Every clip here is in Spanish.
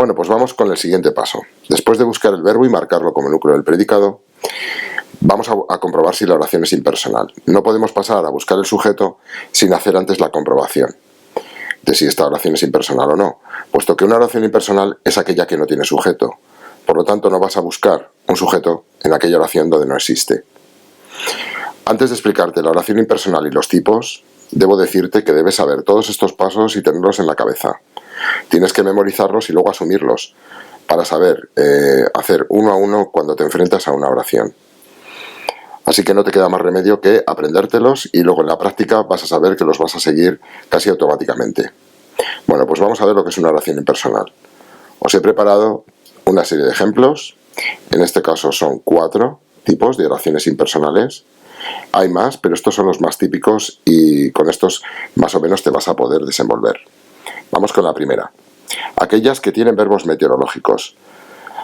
Bueno, pues vamos con el siguiente paso. Después de buscar el verbo y marcarlo como núcleo del predicado, vamos a comprobar si la oración es impersonal. No podemos pasar a buscar el sujeto sin hacer antes la comprobación de si esta oración es impersonal o no, puesto que una oración impersonal es aquella que no tiene sujeto. Por lo tanto, no vas a buscar un sujeto en aquella oración donde no existe. Antes de explicarte la oración impersonal y los tipos, debo decirte que debes saber todos estos pasos y tenerlos en la cabeza. Tienes que memorizarlos y luego asumirlos para saber hacer uno a uno cuando te enfrentas a una oración. Así que no te queda más remedio que aprendértelos y luego en la práctica vas a saber que los vas a seguir casi automáticamente. Bueno, pues vamos a ver lo que es una oración impersonal. Os he preparado una serie de ejemplos. En este caso son 4 tipos de oraciones impersonales. Hay más, pero estos son los más típicos y con estos más o menos te vas a poder desenvolver. Vamos con la primera. Aquellas que tienen verbos meteorológicos,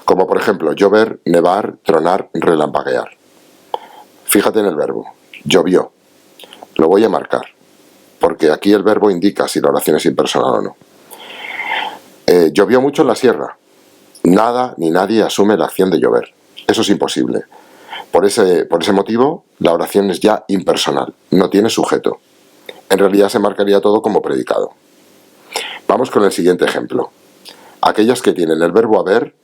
como por ejemplo llover, nevar, tronar, relampaguear. Fíjate en el verbo, llovió. Lo voy a marcar, porque aquí el verbo indica si la oración es impersonal o no. Llovió mucho en la sierra. Nada ni nadie asume la acción de llover. Eso es imposible. Por ese motivo, la oración es ya impersonal, no tiene sujeto. En realidad se marcaría todo como predicado. Vamos con el siguiente ejemplo. Aquellas que tienen el verbo haber,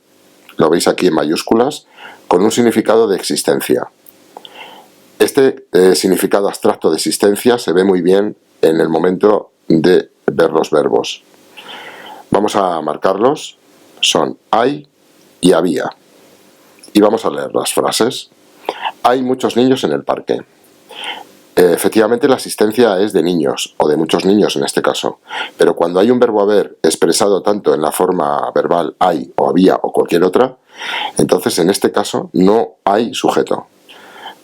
lo veis aquí en mayúsculas, con un significado de existencia. Este significado abstracto de existencia se ve muy bien en el momento de ver los verbos. Vamos a marcarlos. Son hay y había. Y vamos a leer las frases. Hay muchos niños en el parque. Efectivamente la asistencia es de niños, o de muchos niños en este caso, pero cuando hay un verbo haber expresado tanto en la forma verbal hay o había o cualquier otra, entonces en este caso no hay sujeto.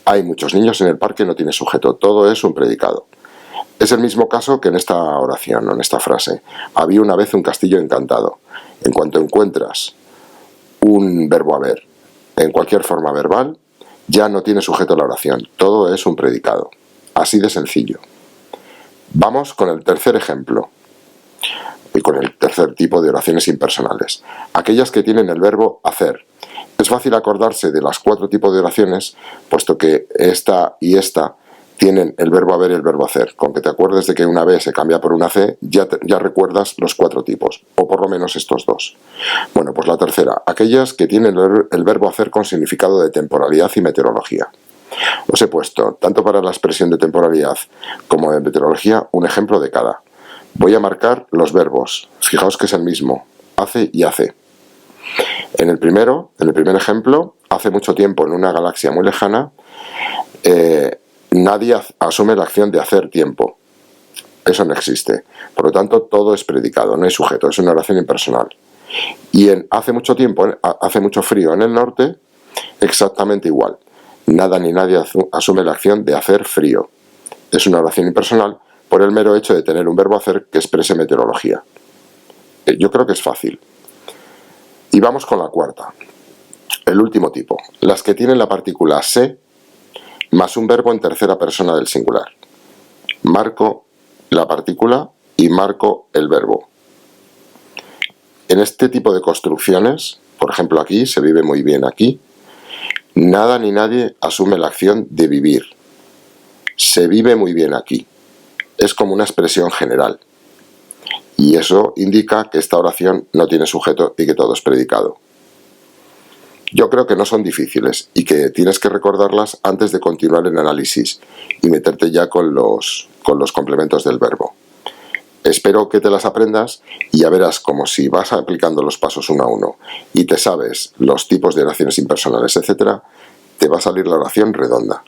Hay muchos niños en el parque no tiene sujeto, todo es un predicado. Es el mismo caso que en esta oración, o en esta frase. Había una vez un castillo encantado. En cuanto encuentras un verbo haber en cualquier forma verbal, ya no tiene sujeto la oración, todo es un predicado. Así de sencillo. Vamos con el tercer ejemplo y con el tercer tipo de oraciones impersonales. Aquellas que tienen el verbo hacer. Es fácil acordarse de las 4 tipos de oraciones, puesto que esta y esta tienen el verbo haber y el verbo hacer. Con que te acuerdes de que una B se cambia por una C, ya recuerdas los 4 tipos, o por lo menos estos 2. Bueno, pues la tercera. Aquellas que tienen el verbo hacer con significado de temporalidad y meteorología. Os he puesto, tanto para la expresión de temporalidad como de meteorología, un ejemplo de cada. Voy a marcar los verbos. Fijaos que es el mismo, hace y hace. En el primer ejemplo, hace mucho tiempo en una galaxia muy lejana, nadie asume la acción de hacer tiempo. Eso no existe. Por lo tanto, todo es predicado, no hay sujeto, es una oración impersonal. Y en hace mucho tiempo, hace mucho frío en el norte, exactamente igual. Nada ni nadie asume la acción de hacer frío. Es una oración impersonal por el mero hecho de tener un verbo hacer que exprese meteorología. Yo creo que es fácil. Y vamos con la cuarta. El último tipo. Las que tienen la partícula se más un verbo en tercera persona del singular. Marco la partícula y marco el verbo. En este tipo de construcciones, por ejemplo aquí, se vive muy bien aquí, nada ni nadie asume la acción de vivir. Se vive muy bien aquí. Es como una expresión general. Y eso indica que esta oración no tiene sujeto y que todo es predicado. Yo creo que no son difíciles y que tienes que recordarlas antes de continuar el análisis y meterte ya con los complementos del verbo. Espero que te las aprendas y ya verás como si vas aplicando los pasos uno a uno y te sabes los tipos de oraciones impersonales, etc., te va a salir la oración redonda.